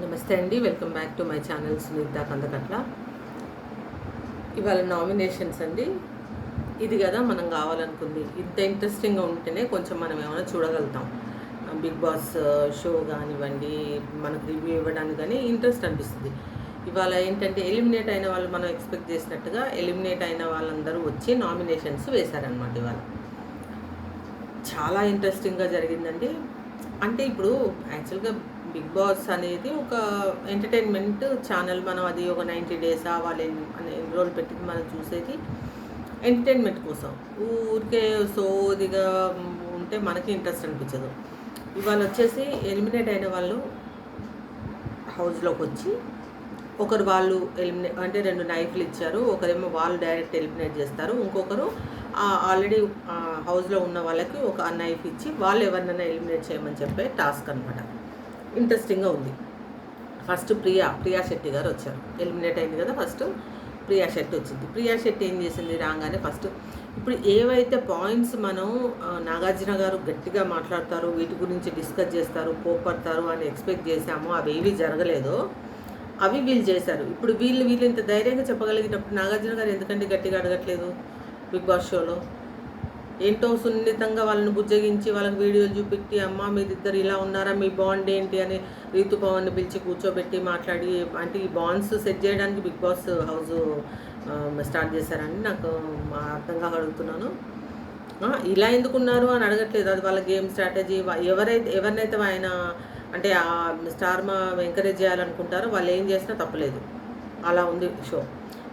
నమస్తే అండి. Welcome back to my channel Sunitha Kandakatla. ఇవాళ నామినేషన్స్ అండి. ఇది కదా మనం కావాలనుకుంది. ఇంత ఇంట్రెస్టింగ్గా ఉంటేనే కొంచెం మనం ఏమైనా చూడగలుగుతాం. బిగ్ బాస్ షో కానివ్వండి, మనకు రివ్యూ ఇవ్వడానికి కానీ ఇంట్రెస్ట్ అనిపిస్తుంది. ఇవాళ ఏంటంటే ఎలిమినేట్ అయిన వాళ్ళు మనం ఎక్స్పెక్ట్ చేసినట్టుగా ఎలిమినేట్ అయిన వాళ్ళందరూ వచ్చి నామినేషన్స్ వేశారనమాట. ఇవాళ చాలా ఇంట్రెస్టింగ్గా జరిగిందండి. అంటే ఇప్పుడు యాక్చువల్గా బిగ్ బాస్ అనేది ఒక ఎంటర్టైన్మెంట్ ఛానల్. మనం అది ఒక 90 డేసా వాళ్ళు ఎన్రోల్ పెట్టి మనం చూసేది ఎంటర్టైన్మెంట్ కోసం. ఊరికే సోదిగా ఉంటే మనకి ఇంట్రెస్ట్ అనిపించదు. ఇవాళ వచ్చేసి ఎలిమినేట్ అయిన వాళ్ళు హౌస్లోకి వచ్చి ఒకరు వాళ్ళు అంటే 2 నైఫ్లు ఇచ్చారు. ఒకరేమో వాళ్ళు డైరెక్ట్ ఎలిమినేట్ చేస్తారు. ఇంకొకరు ఆల్రెడీ హౌస్లో ఉన్న వాళ్ళకి ఒక నైఫ్ ఇచ్చి వాళ్ళు ఎవరినైనా ఎలిమినేట్ చేయమని చెప్పే టాస్క్ అనమాట. ఇంట్రెస్టింగ్గా ఉంది. ఫస్ట్ ప్రియా శెట్టి గారు వచ్చారు. ఎలిమినేట్ అయింది కదా, ఫస్ట్ ప్రియా శెట్టి వచ్చింది. ప్రియా శెట్టి ఏం చేసింది రాగానే ఫస్ట్ ఇప్పుడు ఏవైతే పాయింట్స్ మనం నాగార్జున గారు గట్టిగా మాట్లాడతారు, వీటి గురించి డిస్కస్ చేస్తారు, కోపడతారు అని ఎక్స్పెక్ట్ చేశామో అవేవి జరగలేదో అవి వీళ్ళు చేశారు. ఇప్పుడు వీళ్ళు ఇంత ధైర్యంగా చెప్పగలిగినప్పుడు నాగార్జున గారు ఎందుకంటే గట్టిగా అడగట్లేదు బిగ్ బాస్ షోలో? ఏంటో సున్నితంగా వాళ్ళని బుజ్జగించి వాళ్ళకి వీడియోలు చూపెట్టి, అమ్మ మీరిద్దరు ఇలా ఉన్నారా, మీ బాండ్ ఏంటి అని రీతుపవన్ని పిలిచి కూర్చోబెట్టి మాట్లాడి, అంటే ఈ బాండ్స్ సెట్ చేయడానికి బిగ్ బాస్ హౌస్ స్టార్ట్ చేశారని నాకు అర్థంగా అడుగుతున్నాను. ఇలా ఎందుకున్నారు అని అడగట్లేదు. అది వాళ్ళ గేమ్ స్ట్రాటజీ. ఎవరినైతే ఆయన అంటే ఆ స్టార్ మా ఎంకరేజ్ చేయాలనుకుంటారో వాళ్ళు ఏం చేసినా తప్పలేదు. అలా ఉంది షో.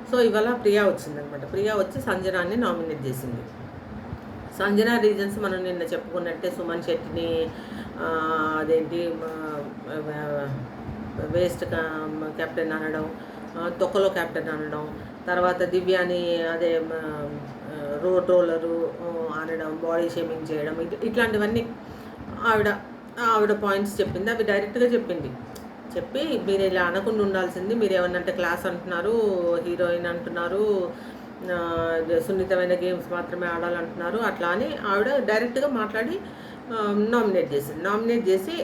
సో ఇవాళ ప్రియా వచ్చిందనమాట. ప్రియా వచ్చి సంజనాన్ని నామినేట్ చేసింది. సంజన రీజన్స్ మనం నిన్న చెప్పుకున్నట్టే సుమన్ శెట్టిని అదేంటి వేస్ట్ కెప్టెన్ అనడం, తొక్కలో కెప్టెన్ అనడం, తర్వాత దివ్యాని అదే రోడ్ రోలరు అనడం, బాడీ షేమింగ్ చేయడం, ఇట్లాంటివన్నీ ఆవిడ పాయింట్స్ చెప్పింది. అవి డైరెక్ట్గా చెప్పి మీరు ఇలా అనకుండా ఉండాల్సింది, మీరు ఏమన్నంటే క్లాస్ అంటున్నారు, హీరోయిన్ అంటున్నారు, సున్నితమైన గేమ్స్ మాత్రమే ఆడాలంటున్నారు, అట్లా అని ఆవిడ డైరెక్ట్గా మాట్లాడి నామినేట్ చేసి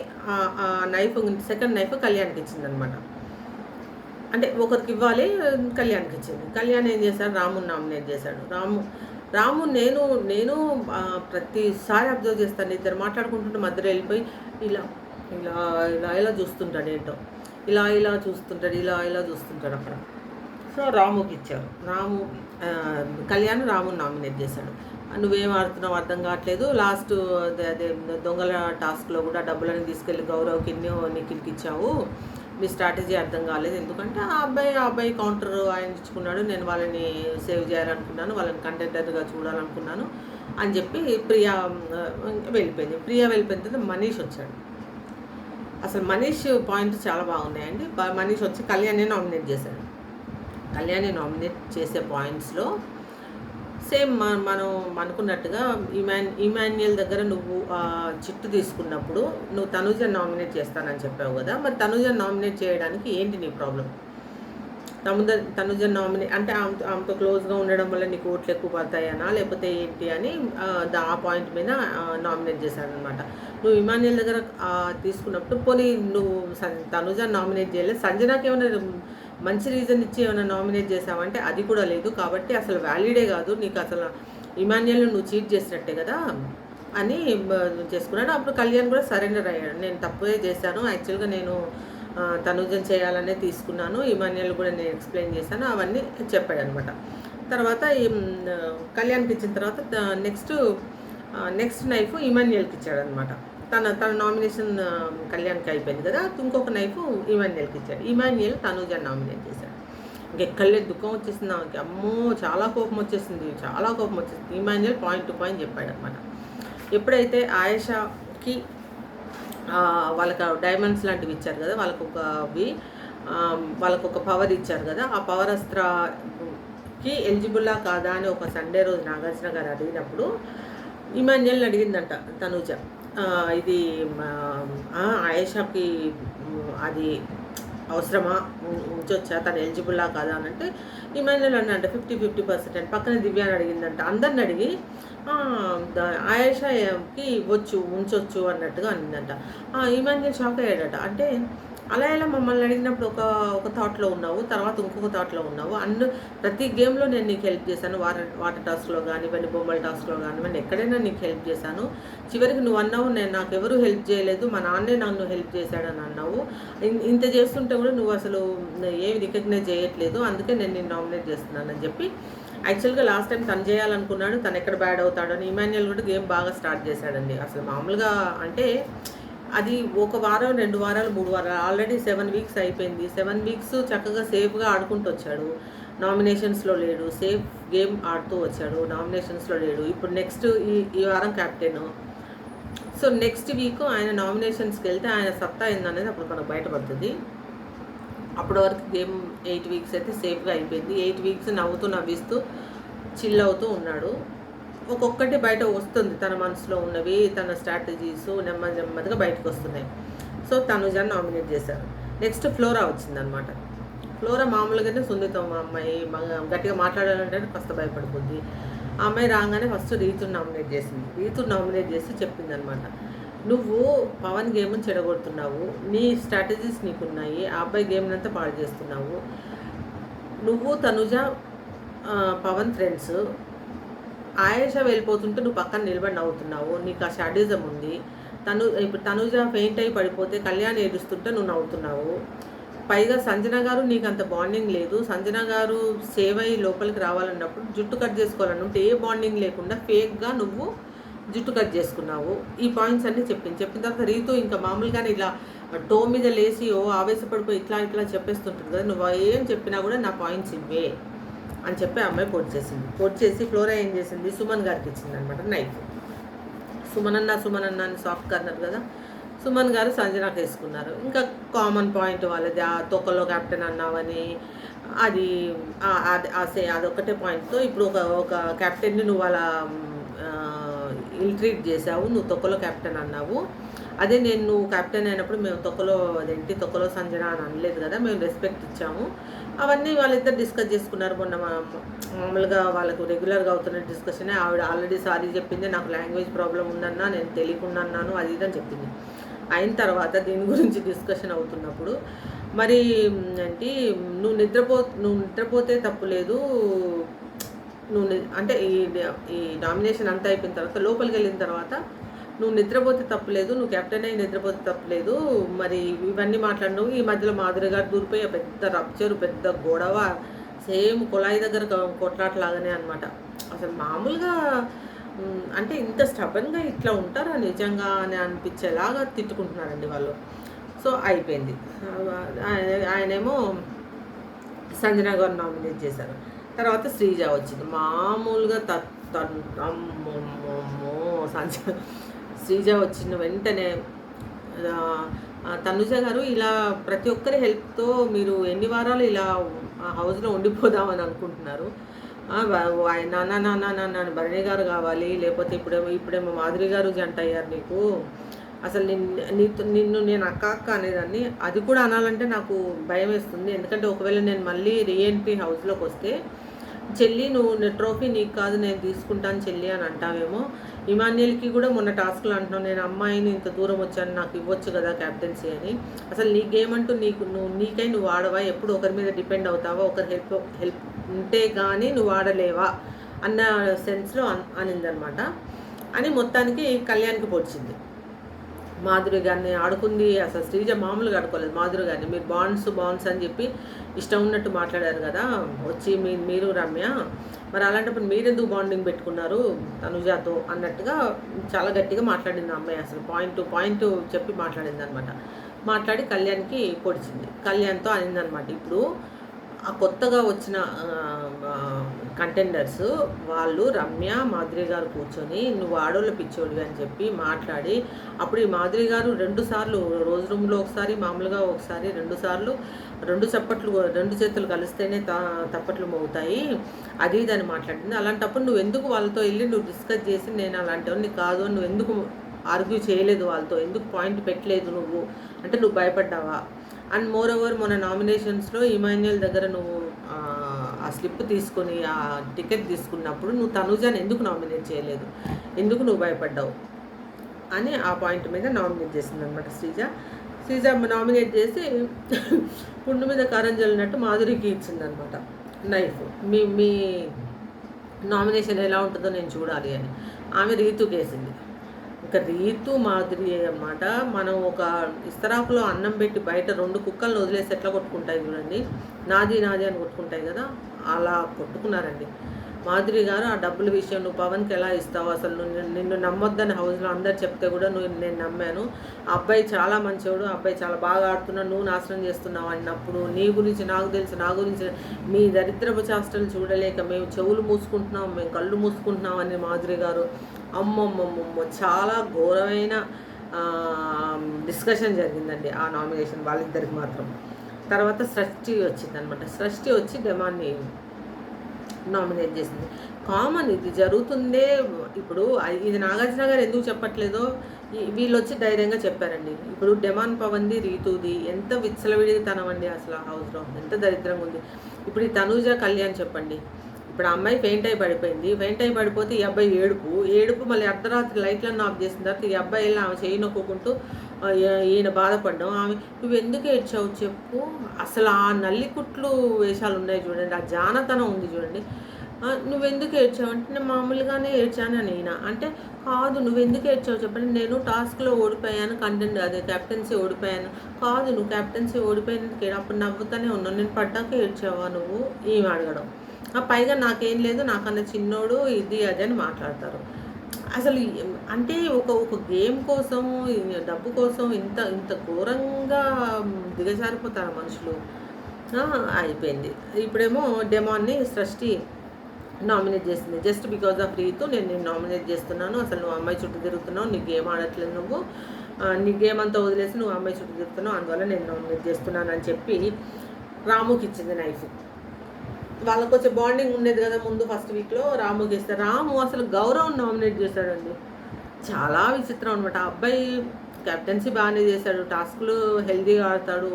ఆ నైఫ్ సెకండ్ నైఫ్ కళ్యాణ్కి ఇచ్చిందనమాట. అంటే ఒకరికి ఇవ్వాలి, కళ్యాణ్కి ఇచ్చింది. కళ్యాణ్ ఏం చేశాడు, రాముని నామినేట్ చేశాడు. రాము నేను ప్రతిసారి అబ్జర్వ్ చేస్తాను, ఇద్దరు మాట్లాడుకుంటుంటే మధ్యలో వెళ్ళిపోయి ఇలా ఇలా ఇలా ఇలా చూస్తుంటాడు, ఏంటో ఇలా చూస్తుంటాడు అక్కడ. సో రాముకి ఇచ్చారు. కళ్యాణ్ రాముని నామినేట్ చేశాడు. నువ్వేం ఆడుతున్నావు అర్థం కావట్లేదు, లాస్ట్ అదే దొంగల టాస్క్లో కూడా డబ్బులని తీసుకెళ్ళి గౌరవ్కి నిఖిల్కి ఇచ్చావు, మీ స్ట్రాటజీ అర్థం కాలేదు, ఎందుకంటే ఆ అబ్బాయి కౌంటర్ ఆయన ఇచ్చుకున్నాడు, నేను వాళ్ళని సేవ్ చేయాలనుకున్నాను, వాళ్ళని కంటెంటర్గా చూడాలనుకున్నాను అని చెప్పి ప్రియా వెళ్ళిపోయింది. వెళ్ళిపోయిన తర్వాత మనీష్ వచ్చాడు. అసలు మనీష్ పాయింట్స్ చాలా బాగున్నాయండి. మనీష్ వచ్చి కళ్యాణ్ని నామినేట్ చేశాడు. కళ్యాణ్ని నామినేట్ చేసే పాయింట్స్లో సేమ్ మనం అనుకున్నట్టుగా ఇమాన్యుయల్ దగ్గర నువ్వు చిట్టు తీసుకున్నప్పుడు నువ్వు తనుజని నామినేట్ చేస్తానని చెప్పావు కదా, మరి తనుజని నామినేట్ చేయడానికి ఏంటి నీ ప్రాబ్లం? తనుజని నామినేట్ అంటే ఆమెతో క్లోజ్గా ఉండడం వల్ల నీకు ఓట్లు ఎక్కువ పడతాయనా లేకపోతే ఏంటి అని ఆ పాయింట్ మీద నామినేట్ చేశాడనమాట. నువ్వు ఇమాన్యుయల్ దగ్గర తీసుకున్నప్పుడు పోనీ నువ్వు తనుజని నామినేట్ చేయలేదు, సంజనాకి ఏమైనా మంచి రీజన్ ఇచ్చి ఏమైనా నామినేట్ చేసావంటే అది కూడా లేదు, కాబట్టి అసలు వ్యాలిడే కాదు నీకు, అసలు ఇమాన్యుయల్ నువ్వు చీట్ చేసినట్టే కదా అని చేసుకున్నాడు. అప్పుడు కళ్యాణ్ కూడా సరెండర్ అయ్యాడు. నేను తప్పే చేశాను, యాక్చువల్గా నేను తనుజన్ చేయాలనే తీసుకున్నాను, ఇమాన్యుయల్ కూడా నేను ఎక్స్ప్లెయిన్ చేశాను, అవన్నీ చెప్పాడు అనమాట. తర్వాత కళ్యాణ్కి ఇచ్చిన తర్వాత నెక్స్ట్ నైఫ్ ఇమాన్యుయల్కి ఇచ్చాడు అనమాట. తన నామినేషన్ కళ్యాణ్కి అయిపోయింది కదా, ఇంకొక నైఫ్ ఇమాన్యుయల్కి ఇచ్చాడు. ఇమాన్యుయల్ తనుజని నామినేట్ చేశాడు. ఇంకెక్కడలే దుఃఖం వచ్చేసింది నాకు, అమ్మో చాలా కోపం వచ్చేసింది. ఇమాన్యుయల్ పాయింట్ టు పాయింట్ చెప్పాడు అనమాట. ఎప్పుడైతే ఆయేషాకి వాళ్ళకి డైమండ్స్ లాంటివి ఇచ్చారు కదా, వాళ్ళకు ఒక పవర్ ఇచ్చారు కదా, ఆ పవర్ అస్త్రకి ఎలిజిబుల్లా కాదా అని ఒక సండే రోజు నాగార్జున గారు అడిగినప్పుడు ఇమాన్యుయల్ని అడిగిందంట తనుజ, ఇది ఆయేషాకి అది అవసరమా, ఉంచొచ్చా, తను ఎలిజిబుల్లా కాదా అని అంటే ఇమాన్యుయల్ అన్నంట 50% అని. పక్కన దివ్యాన్ని అడిగిందంట. అందరిని అడిగి ఆయేషాకి ఉంచొచ్చు అన్నట్టుగా అనిందంట. ఇమాన్యుయల్ షాక్ అయ్యాడట. అంటే అలా ఎలా మమ్మల్ని అడిగినప్పుడు ఒక థాట్‌లో ఉన్నావు. తర్వాత ఇంకొక థాట్‌లో ఉన్నావు. ప్రతి గేమ్‌లో నేను నీకు హెల్ప్ చేశాను. వాటర్ టాస్క్‌లో గానివ్వండి, బొమ్మల టాస్క్‌లో గానివ్వండి, ఎక్కడైనా నీకు హెల్ప్ చేశాను. చివరికి నువ్వు అన్నావు, నాకెవరు హెల్ప్ చేయలేదు. మా నాన్నే నన్ను హెల్ప్ చేశాడని అన్నావు. ఇంత చేస్తుంటే కూడా నువ్వు అసలు ఏమి రికగ్నైజ్ చేయట్లేదు. అందుకే నేను నిన్ను నామినేట్ చేస్తున్నానని చెప్పి యాక్చువల్‌గా లాస్ట్ టైం తను చేయాలనుకున్నాడు. తను ఎక్కడ బ్యాడ్ అవుతాడని ఇమాన్యుయల్ కూడా గేమ్ బాగా స్టార్ట్ చేశాడండి. అసలు మామూలుగా అంటే అది ఒక వారం, 2 వారాలు, 3 వారాలు ఆల్రెడీ 7 వీక్స్ అయిపోయింది. 7 వీక్స్ చక్కగా సేఫ్‌గా ఆడుకుంటూ వచ్చాడు. నామినేషన్స్‌లో లేడు. సేఫ్ గేమ్ ఆడుతూ వచ్చాడు. నామినేషన్స్‌లో లేడు. ఇప్పుడు నెక్స్ట్ ఈ వారం కెప్టెను. సో నెక్స్ట్ వీక్ ఆయన నామినేషన్స్‌కి వెళ్తే ఆయన సత్తా ఏందనేది అప్పుడు మనకు బయటపడుతుంది. అప్పటి వరకు గేమ్ 8 వీక్స్ అయితే సేఫ్‌గా అయిపోయింది. 8 వీక్స్ నవ్వుతూ నవ్విస్తూ చిల్ అవుతూ ఉన్నాడు. ఒక్కొక్కటి బయట వస్తుంది. తన మనసులో ఉన్నవి, తన స్ట్రాటజీస్ నెమ్మదిగా బయటకు వస్తున్నాయి. సో తనుజాని నామినేట్ చేశారు. నెక్స్ట్ ఫ్లోరా వచ్చిందనమాట. ఫ్లోరా మామూలుగానే సున్నితం అమ్మాయి, గట్టిగా మాట్లాడాలంటే కాస్త భయపడిపోద్ది. ఆ అమ్మాయి రాగానే ఫస్ట్ రీతుని నామినేట్ చేసింది. రీతుని నామినేట్ చేసి చెప్పిందనమాట, నువ్వు పవన్ గేమ్ని చెడగొడుతున్నావు, నీ స్ట్రాటజీస్ నీకున్నాయి, ఆ అబ్బాయి గేమ్ని అంతా పాడు చేస్తున్నావు. నువ్వు తనుజ పవన్ ఫ్రెండ్స్, ఆయేష వెళ్ళిపోతుంటే నువ్వు పక్కన నిలబడి నవ్వుతున్నావు. నీకు ఆ షాడిజం ఉంది. ఇప్పుడు తనుజ ఫెయింట్ అయి పడిపోతే కళ్యాణ్ ఏడుస్తుంటే నువ్వు నవ్వుతున్నావు. పైగా సంజన గారు నీకు అంత బాండింగ్ లేదు. సంజన గారు సేవ్ అయ్యి లోపలికి రావాలన్నప్పుడు జుట్టు కట్ చేసుకోవాలన్నట్టు ఏ బాండింగ్ లేకుండా ఫేక్గా నువ్వు జుట్టు కట్ చేసుకున్నావు. ఈ పాయింట్స్ అన్నీ చెప్పిన తర్వాత రీతు ఇంకా మామూలుగానే ఇలా టో మీద లేచి ఆవేశపడిపోయి ఇట్లా చెప్పేస్తుంటుంది కదా, నువ్వు ఏం చెప్పినా కూడా నా పాయింట్స్ ఇవే అని చెప్పి ఆ అమ్మాయి పోట్ చేసి ఫ్లోరా ఏం చేసింది, సుమన్ గారికి ఇచ్చింది అనమాట నైఫ్. సుమన్ అన్న అని సాఫ్ట్ కార్నర్ కదా, సుమన్ గారు సంజనాకి వేసుకున్నారు. ఇంకా కామన్ పాయింట్ వాళ్ళది, ఆ తొక్కలో కెప్టెన్ అన్నావని అది అదొక్కటే పాయింట్తో ఇప్పుడు ఒక కెప్టెన్ని నువ్వు అలా ఇల్ట్రీట్ చేసావు, నువ్వు తొక్కలో కెప్టెన్ అన్నావు. అదే నువ్వు కెప్టెన్ అయినప్పుడు మేము తొక్కలో సంజన అని అనలేదు కదా, మేము రెస్పెక్ట్ ఇచ్చాము. అవన్నీ వాళ్ళిద్దరు డిస్కస్ చేసుకున్నారు. మొన్న మామూలుగా వాళ్ళకు రెగ్యులర్గా అవుతున్న డిస్కషనే. ఆవిడ ఆల్రెడీ సారీ చెప్పింది, నాకు లాంగ్వేజ్ ప్రాబ్లం ఉందన్నా, నేను తెలియకుండా అన్నాను, అది ఇదని చెప్పింది. అయిన తర్వాత దీని గురించి డిస్కషన్ అవుతున్నప్పుడు మరి ఏంటి, నువ్వు నిద్రపోతే తప్పు లేదు, అంటే ఈ నామినేషన్ అంతా అయిపోయిన తర్వాత లోపలికి వెళ్ళిన తర్వాత నువ్వు నిద్రపోతే తప్పులేదు, నువ్వు కెప్టెన్ అయ్యి నిద్రపోతే తప్పులేదు, మరి ఇవన్నీ మాట్లాడినావు. ఈ మధ్యలో మాధురి గారు దూరిపోయి పెద్ద రప్చరు, పెద్ద గొడవ, సేమ్ కుళాయి దగ్గర కొట్లాటలాగానే అనమాట. అసలు మామూలుగా అంటే ఇంత స్టబన్గా ఇట్లా ఉంటారా నిజంగా అని అనిపించేలాగా తిట్టుకుంటున్నారండి వాళ్ళు. సో అయిపోయింది. ఆయనేమో సంజన గారు నామినేట్ చేశారు. తర్వాత శ్రీజ వచ్చింది. మామూలుగా శ్రీజ వచ్చిన వెంటనే తనుజ గారు ఇలా ప్రతి ఒక్కరి హెల్ప్తో మీరు ఎన్ని వారాలు ఇలా హౌస్లో ఉండిపోదామని అనుకుంటున్నారు, నాన్న భరణి గారు కావాలి, లేకపోతే ఇప్పుడేమో మాధురి గారు జంట అయ్యారు నీకు, అసలు నిన్ను నేను అక్క అనేదాన్ని. అది కూడా అనాలంటే నాకు భయం వేస్తుంది. ఎందుకంటే ఒకవేళ నేను మళ్ళీ రీఎంట్రీ హౌస్లోకి వస్తే చెల్లి నువ్వు ట్రోఫీ నీకు కాదు నేను తీసుకుంటాను చెల్లి అని అంటావేమో. ఇమాన్యుయల్కి కూడా మొన్న టాస్క్లో అంటున్నావు, నేను అమ్మాయిని ఇంత దూరం వచ్చాను, నాకు ఇవ్వచ్చు కదా క్యాప్టెన్సీ అని. అసలు నీ గేమ్ అంటూ నీకై నువ్వు ఆడవా, ఎప్పుడు ఒకరి మీద డిపెండ్ అవుతావా, ఒకరి హెల్ప్ ఉంటే కానీ నువ్వు ఆడలేవా అన్న సెన్స్లో అనిందనమాట. అని మొత్తానికి కళ్యాణ్కి పొడిచింది. మాధురి గారిని ఆడుకుంది. అసలు శ్రీజ మామూలుగా ఆడుకోలేదు మాధురి గారిని. మీరు బాండ్స్ అని చెప్పి ఇష్టం ఉన్నట్టు మాట్లాడారు కదా వచ్చి మీరు రమ్య, మరి అలాంటప్పుడు మీరెందుకు బాండింగ్ పెట్టుకున్నారు తనుజాతో అన్నట్టుగా చాలా గట్టిగా మాట్లాడింది ఆ అమ్మాయి. అసలు పాయింట్ చెప్పి మాట్లాడింది అనమాట. మాట్లాడి కళ్యాణ్కి పొడిచింది. కళ్యాణ్తో అనిందనమాట, ఇప్పుడు ఆ కొత్తగా వచ్చిన కంటెండర్స్ వాళ్ళు రమ్య మాధురి గారు కూర్చొని నువ్వు ఆడోళ్ళ పిచ్చోడివి అని చెప్పి మాట్లాడి, అప్పుడు ఈ మాధురి గారు 2 సార్లు రోజు రూమ్లో ఒకసారి మామూలుగా ఒకసారి 2 సార్లు 2 చేతులు కలిస్తేనే తప్పట్లు మోగుతాయి అది ఇదని మాట్లాడింది. అలాంటప్పుడు నువ్వు ఎందుకు వాళ్ళతో వెళ్ళి నువ్వు డిస్కస్ చేసి నేను అలాంటివన్నీ కాదు అని నువ్వు ఎందుకు ఆర్గ్యూ చేయలేదు వాళ్ళతో, ఎందుకు పాయింట్ పెట్టలేదు నువ్వు అంటే నువ్వు భయపడ్డావా? అండ్ మోర్ ఓవర్ మొన్న నామినేషన్స్లో ఇమాన్యుయల్ దగ్గర నువ్వు ఆ స్లిప్ తీసుకొని ఆ టికెట్ తీసుకున్నప్పుడు నువ్వు తనుజాని ఎందుకు నామినేట్ చేయలేదు, ఎందుకు నువ్వు భయపడ్డావు అని ఆ పాయింట్ మీద నామినేట్ చేసింది అనమాట శ్రీజ. శ్రీజ నామినేట్ చేసి పుండు మీద కారం జల్లినట్టు మాధురికి ఇచ్చిందనమాట నైఫ్. మీ మీ నామినేషన్ ఎలా ఉంటుందో నేను చూడాలి అని. ఆమె రీతుకి వేసింది. ఇంకా రీతు మాధురి అన్నమాట. మనం ఒక ఇస్తరాకులో అన్నం పెట్టి బయట 2 కుక్కలను వదిలేసి ఎట్లా కొట్టుకుంటాయి చూడండి, నాది నాది అని కొట్టుకుంటాయి కదా, అలా కొట్టుకున్నారండి. మాధురి గారు ఆ డబ్బుల విషయం నువ్వు పవన్కి ఎలా ఇస్తావు, అసలు నిన్ను నమ్మొద్దని హౌస్లో అందరు చెప్తే కూడా నేను నమ్మాను. ఆ అబ్బాయి చాలా మంచివాడు, ఆ అబ్బాయి చాలా బాగా ఆడుతున్నాడు, నువ్వు నాశనం చేస్తున్నావు అన్నప్పుడు నీ గురించి నాకు తెలుసు, నా గురించి మీ దరిద్రపు చేష్టలు చూడలేక మేము చెవులు మూసుకుంటున్నాం, మేము కళ్ళు మూసుకుంటున్నాం అని మాధురి గారు అమ్మమ్మమ్మమ్మ చాలా ఘోరమైన డిస్కషన్ జరిగిందండి ఆ నామినేషన్ వాళ్ళిద్దరికి మాత్రం. తర్వాత సృష్టి వచ్చిందనమాట. సృష్టి వచ్చి డెమాన్ని నామినేట్ చేసింది. కామన్ ఇది జరుగుతుందే. ఇప్పుడు ఇది నాగార్జున గారు ఎందుకు చెప్పట్లేదో వీళ్ళు వచ్చి ధైర్యంగా చెప్పారండి. ఇప్పుడు డెమాన్ పవన్ది రీతుది ఎంత విచ్చలవిడితనం అండి అసలు హౌస్లో, ఎంత దరిద్రంగా ఉంది. ఇప్పుడు ఈ తనూజ కళ్యాణ్ చెప్పండి, ఇప్పుడు ఆ అమ్మాయి ఫెయింట్ అయి పడిపోయింది. ఫెయింట్ అయి పడిపోతే ఈ అబ్బాయి ఏడుపు మళ్ళీ అర్ధరాత్రి లైట్లన్నీ ఆఫ్ చేసిన తర్వాత ఈ అబ్బాయి వెళ్ళి ఆమె చేయి నొక్కుంటూ ఈయన బాధపడ్డాం. ఆమె నువ్వు ఎందుకు ఏడ్చావు చెప్పు, అసలు ఆ నల్లికుట్లు వేషాలు ఉన్నాయి చూడండి, ఆ జానతనం ఉంది చూడండి. నువ్వెందుకు ఏడ్చావు అంటే నేను మామూలుగానే ఏడ్చాను అని ఈయన అంటే, కాదు నువ్వెందుకు ఏడ్చావు చెప్పండి, నేను టాస్క్లో ఓడిపోయాను, కంటెంట్ అదే క్యాప్టెన్సీ ఓడిపోయాను. కాదు నువ్వు క్యాప్టెన్సీ ఓడిపోయినందుకు అప్పుడు నవ్వుతూనే ఉన్నావు, నేను పడ్డాక ఏడ్చావా నువ్వు, ఈమె అడగడం. పైగా నాకేం లేదు, నాకన్నా చిన్నోడు ఇది అది అని మాట్లాడతారు. అసలు అంటే ఒక గేమ్ కోసం డబ్బు కోసం ఇంత ఇంత ఘోరంగా దిగజారిపోతారు మనుషులు. అయిపోయింది. ఇప్పుడేమో డెమాన్ని సృష్టి నామినేట్ చేసింది. జస్ట్ బికాజ్ ఆఫ్ రీతు నేను నామినేట్ చేస్తున్నాను, అసలు నువ్వు అమ్మాయి చుట్టూ తిరుగుతున్నావు, నీ గేమ్ ఆడట్లేదు, నువ్వు నీ గేమ్ అంతా వదిలేసి నువ్వు అమ్మాయి చుట్టూ తిరుగుతున్నావు, అందువల్ల నేను నామినేట్ చేస్తున్నాను అని చెప్పి రాముకి ఇచ్చింది నైఫ్. వాళ్ళకి కొంచెం బాండింగ్ ఉండేది కదా ముందు ఫస్ట్ వీక్లో. రాముకి ఇస్తే రాము అసలు గౌరవం నామినేట్ చేశాడండి. చాలా విచిత్రం అనమాట. ఆ అబ్బాయి కెప్టెన్సీ బాగానే చేశాడు, టాస్కులు హెల్దీగా ఆడతాడు,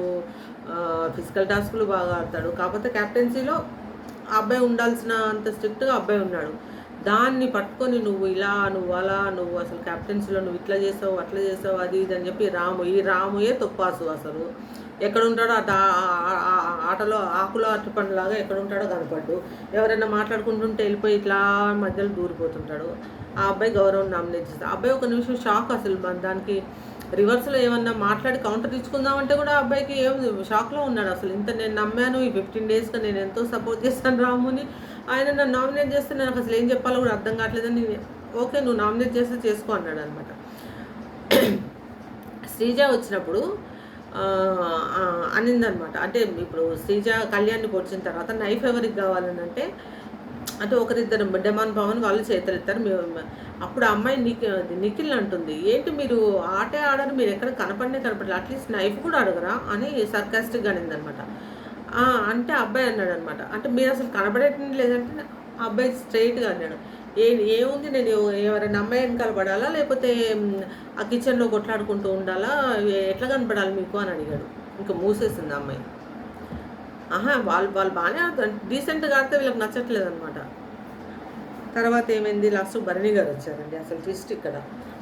ఫిజికల్ టాస్కులు బాగా ఆడతాడు. కాకపోతే కెప్టెన్సీలో ఆ అబ్బాయి ఉండాల్సిన అంత స్ట్రిక్ట్గా అబ్బాయి ఉన్నాడు. దాన్ని పట్టుకొని నువ్వు ఇలా నువ్వు అలా నువ్వు అసలు కెప్టెన్సీలో నువ్వు ఇట్లా చేసావు అట్లా చేసావు అది ఇది అని చెప్పి రాముయే తొప్పాసు. అసలు ఎక్కడ ఉంటాడో ఆటలో ఆకులో అరటిపండులాగా ఎక్కడ ఉంటాడో కనపడ్డు. ఎవరైనా మాట్లాడుకుంటుంటే వెళ్ళిపోయి ఇట్లా మధ్యలో దూరిపోతుంటాడు. ఆ అబ్బాయి గౌరవం నామినేట్ చేస్తాడు. ఆ అబ్బాయి ఒక నిమిషం షాక్. అసలు దానికి రివర్స్లో ఏమన్నా మాట్లాడి కౌంటర్ ఇచ్చుకుందామంటే కూడా ఆ అబ్బాయికి ఏం షాక్లో ఉన్నాడు. అసలు ఇంత నేను నమ్మాను, ఈ 15 డేస్గా నేను ఎంతో సపోర్ట్ చేస్తాను రాముని, ఆయన నన్ను నామినేట్ చేస్తే నాకు అసలు ఏం చెప్పాలో కూడా అర్థం కావట్లేదని, ఓకే నువ్వు నామినేట్ చేస్తే చేసుకో అన్నాడు అనమాట. శ్రీజ వచ్చినప్పుడు అనిందనమాట. అంటే ఇప్పుడు శ్రీజ కళ్యాణ్ని పొడిచిన తర్వాత నైఫ్ ఎవరికి కావాలని అంటే ఒకరిద్దరు డెమాన్ పవన్ వాళ్ళు చేతులెత్తారు. అప్పుడు ఆ అమ్మాయి నిఖిల్ అంటుంది, ఏంటి మీరు ఆటే ఆడరు, మీరు ఎక్కడ కనపడలేదు, అట్లీస్ట్ నైఫ్ కూడా అడగరా అని సర్కాస్టిక్గా అనిందనమాట. అంటే అబ్బాయి అన్నాడు అనమాట, అంటే మీరు అసలు కనపడేటం లేదంటే ఆ అబ్బాయి స్ట్రైట్గా అన్నాడు, ఏముంది నేను ఎవరైనా అమ్మాయి వెనకాల పడాలా లేకపోతే ఆ కిచెన్లో కొట్లాడుకుంటూ ఉండాలా, ఎట్లా కనపడాలి మీకు అని అడిగాడు. ఇంకా మూసేసింది అమ్మాయి. వాళ్ళు బాగానే ఆడుతారు, డీసెంట్గా ఆడితే వీళ్ళకి నచ్చట్లేదు అనమాట. తర్వాత ఏమైంది, లాస్ట్ భరణి గారు వచ్చారండి. అసలు ట్విస్ట్ ఇక్కడ,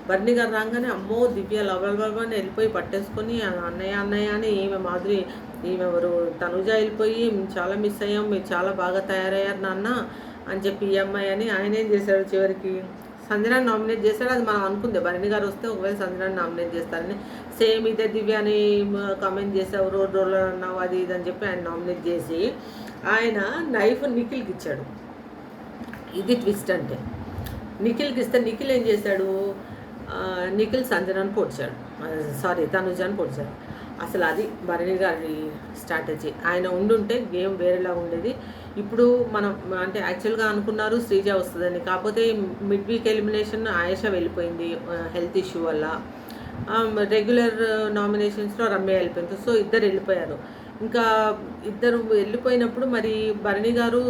భరణి గారు రాగానే అమ్మో దివ్య లవల్ని వెళ్ళిపోయి పట్టేసుకొని అన్నయ్య అని మాధురి ఈమెవరు తనుజ వెళ్ళిపోయి చాలా మిస్ అయ్యాం, మీరు చాలా బాగా తయారయ్యారు నాన్న అని చెప్పి ఈ అమ్మాయి అని ఆయన ఏం చేశాడు, చివరికి సంజనాన్ని నామినేట్ చేశాడు. అది మనం అనుకుంది భరణి గారు వస్తే ఒకవేళ సంజనాన్ని నామినేట్ చేస్తారని. సేమ్ ఇదే దివ్య అని కామెంట్ చేసావు, రోలర్ అన్నావు అది ఇది అని చెప్పి ఆయన నామినేట్ చేసి ఆయన నైఫ్ నిఖిల్కి ఇచ్చాడు. ఇది ట్విస్ట్. అంటే నిఖిల్కి ఇస్తే నిఖిల్ ఏం చేశాడు, నిఖిల్ సంజనాన్ని పొడిచాడు, తనుజాన్ని పొడిచాడు. అసలు అది భరణి గారి స్ట్రాటజీ. ఆయన ఉండుంటే గేమ్ వేరేలా ఉండేది. ఇప్పుడు మనం అంటే యాక్చువల్గా అనుకున్నారు శ్రీజ వస్తుందని, కాకపోతే మిడ్ వీక్ ఎలిమినేషన్ ఆయేష వెళ్ళిపోయింది హెల్త్ ఇష్యూ వల్ల. రెగ్యులర్ నామినేషన్స్లో రమ్య వెళ్ళిపోయింది. సో ఇద్దరు వెళ్ళిపోయారు. ఇంకా ఇద్దరు వెళ్ళిపోయినప్పుడు మరి భరణి గారు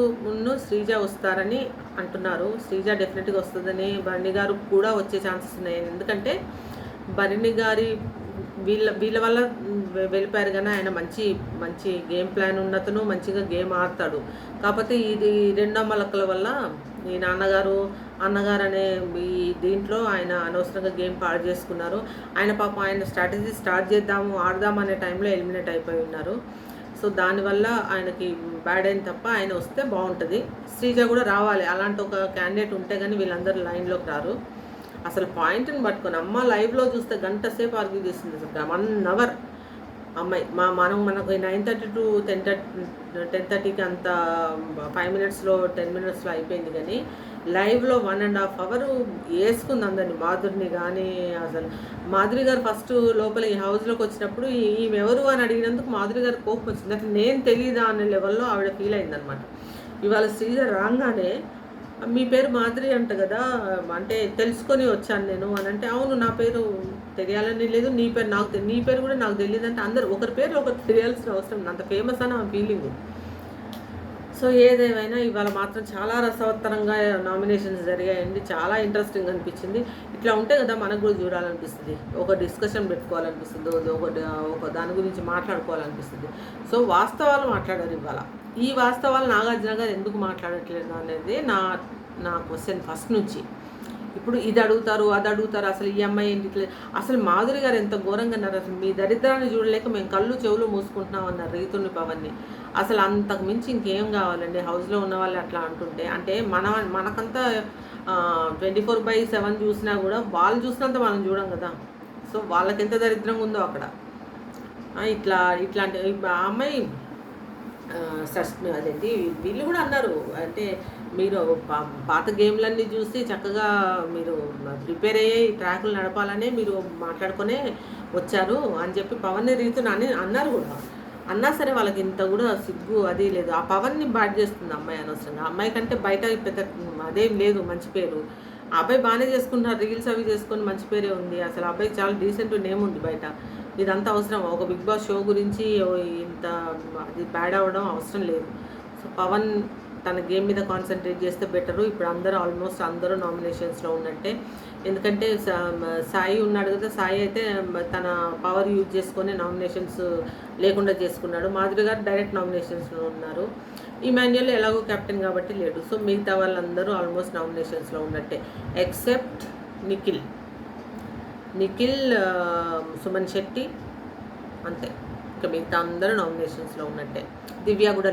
శ్రీజ వస్తారని అంటున్నారు. శ్రీజ డెఫినెట్గా వస్తుందని, భరణి గారు కూడా వచ్చే ఛాన్సెస్ ఉన్నాయి. ఎందుకంటే భరణి గారి వీళ్ళ వల్ల వెళ్ళిపోయారు కానీ ఆయన మంచి గేమ్ ప్లాన్ ఉన్నతను, మంచిగా గేమ్ ఆడతాడు. కాకపోతే ఇది రెండో మలకల వల్ల ఈ నాన్నగారు అన్నగారు అనే ఈ దీంట్లో ఆయన అనవసరంగా గేమ్ పాడు చేసుకున్నారు. ఆయన పాపం ఆయన స్ట్రాటజీ స్టార్ట్ చేద్దాము, ఆడదాం అనే టైంలో ఎలిమినేట్ అయిపోయి ఉన్నారు. సో దానివల్ల ఆయనకి బ్యాడ్ అయింది తప్ప ఆయన వస్తే బాగుంటుంది. శ్రీజ కూడా రావాలి. అలాంటి ఒక క్యాండిడేట్ ఉంటే కానీ వీళ్ళందరూ లైన్లోకి రారు. అసలు పాయింట్ని పట్టుకొని అమ్మ లైవ్లో చూస్తే గంట సేపు ఆర్గ్యూ చేస్తుంది. అసలు 1 అవర్ అమ్మాయి మనకు 9:30 to 10:30కి అంత 5 మినిట్స్లో 10 మినిట్స్లో అయిపోయింది. కానీ లైవ్లో 1.5 అవర్ వేసుకుంది అందరినీ, మాధురిని కానీ. అసలు మాధురి గారు ఫస్ట్ లోపల ఈ హౌస్లోకి వచ్చినప్పుడు ఈమె ఎవరు అని అడిగినందుకు మాధురి గారు కోపం వచ్చింది. అంటే నేను తెలియదా అనే లెవెల్లో ఆవిడ ఫీల్ అయిందనమాట. ఇవాళ శ్రీజ రాగానే మీ పేరు మాధురి అంట కదా, అంటే తెలుసుకొని వచ్చాను నేను అని అంటే, అవును నా పేరు తెలియాలని లేదు, నీ పేరు నాకు నీ పేరు కూడా నాకు తెలియదు అంటే, అందరు ఒకరి పేరు ఒకరు తెలియాల్సిన అవసరం, అంత ఫేమస్ అని ఆ ఫీలింగ్. సో ఏదేమైనా ఇవాళ మాత్రం చాలా రసవత్తరంగా నామినేషన్స్ జరిగాయండి. చాలా ఇంట్రెస్టింగ్ అనిపించింది. ఇట్లా ఉంటే కదా మనకు కూడా చూడాలనిపిస్తుంది, ఒక డిస్కషన్ పెట్టుకోవాలనిపిస్తుంది, ఒక దాని గురించి మాట్లాడుకోవాలనిపిస్తుంది. సో వాస్తవాలు మాట్లాడారు ఇవాళ. ఈ వాస్తవాలు నాగార్జున గారు ఎందుకు మాట్లాడట్లేదు అనేది నా క్వశ్చన్ ఫస్ట్ నుంచి. ఇప్పుడు ఇది అడుగుతారు, అది అడుగుతారు, అసలు ఈ అమ్మాయి ఏంటి, అసలు మాధురి గారు ఎంత ఘోరంగా అన్నారు. అసలు మీ దరిద్రాన్ని చూడలేక మేము కళ్ళు చెవులు మూసుకుంటున్నాం అన్నారు రీతుని పవన్ని. అసలు అంతకు మించి ఇంకేం కావాలండి హౌస్లో ఉన్న వాళ్ళు అట్లా అంటుంటే. అంటే మనకంతా 24/7 చూసినా కూడా వాళ్ళు చూసినంత మనం చూడం కదా. సో వాళ్ళకి ఎంత దరిద్రంగా ఉందో అక్కడ. ఇట్లాంటి ఆ అమ్మాయి అదేంటి వీళ్ళు కూడా అన్నారు, అంటే మీరు పాత గేమ్లన్నీ చూసి చక్కగా మీరు ప్రిపేర్ అయ్యే ట్రాకులు నడపాలనే మీరు మాట్లాడుకునే వచ్చారు అని చెప్పి పవన్ రీతుని అన్నారు కూడా. అన్నా సరే వాళ్ళకి ఇంత కూడా సిగ్గు అది లేదు. ఆ పవన్ని బ్యాడ్ చేస్తుంది అమ్మాయి అనవసరంగా. అమ్మాయి కంటే బయట పెద్ద అదేం లేదు మంచి పేరు. ఆ అబ్బాయి బాగానే చేసుకుంటున్నారు, రీల్స్ అవి చేసుకొని మంచి పేరే ఉంది. అసలు ఆ అబ్బాయికి చాలా డీసెంట్ నేమ్ ఉంది బయట. ఇదంతా అవసరం? ఒక బిగ్ బాస్ షో గురించి ఇంత అది బ్యాడ్ అవ్వడం అవసరం లేదు. సో పవన్ తన గేమ్ మీద కాన్సన్ట్రేట్ చేస్తే బెటరు. ఇప్పుడు ఆల్మోస్ట్ అందరూ నామినేషన్స్లో ఉన్నట్టే. ఎందుకంటే సాయి ఉన్నాడు కదా, సాయి అయితే తన పవర్ యూజ్ చేసుకొని నామినేషన్స్ లేకుండా చేసుకున్నాడు. మాధురి గారు డైరెక్ట్ నామినేషన్స్లో ఉన్నారు. ఇమాన్యుయల్ ఎలాగో కెప్టెన్ కాబట్టి లేడు. సో మిగతా వాళ్ళందరూ ఆల్మోస్ట్ నామినేషన్స్లో ఉన్నట్టే, ఎక్సెప్ట్ నిఖిల్, సుమన్ శెట్టి, అంతే. ఇంకా మిగతా అందరూ నామినేషన్స్లో ఉన్నట్టే. దివ్య కూడా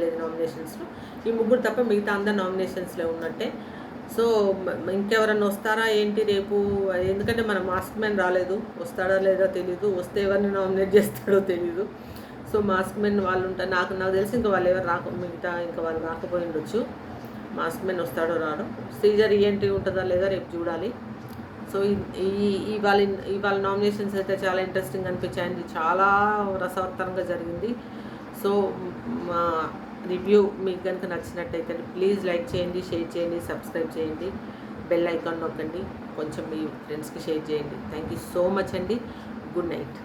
లేదు నామినేషన్స్లో. ఈ ముగ్గురు తప్ప మిగతా అందరు నామినేషన్స్లో ఉన్నట్టే. సో ఇంకెవరన్నా వస్తారా ఏంటి రేపు? ఎందుకంటే మన మాస్క్ మ్యాన్ రాలేదు, వస్తాడా లేదో తెలీదు. వస్తే ఎవరిని నామినేట్ చేస్తాడో తెలీదు. సో మాస్క్ మ్యాన్ వాళ్ళు ఉంటారు. నాకు తెలిసి ఇంకా వాళ్ళు ఎవరు మిగతా ఇంకా వాళ్ళు రాకపోయి ఉండొచ్చు. మాస్క్ మ్యాన్ వస్తాడో రాడో. శ్రీజర్ ఈఎన్టీ ఉంటుందా లేదా రేపు చూడాలి. సో ఇవాళ నామినేషన్స్ అయితే చాలా ఇంట్రెస్టింగ్ అనిపించాయండి. చాలా రసవత్తరంగా జరిగింది. సో మా రివ్యూ మీకు కనుక నచ్చినట్టయితే ప్లీజ్ లైక్ చేయండి, షేర్ చేయండి, సబ్స్క్రైబ్ చేయండి, బెల్ ఐకాన్ నొక్కండి, కొంచెం మీ ఫ్రెండ్స్కి షేర్ చేయండి. థ్యాంక్ యూ సో మచ్ అండి. Good night.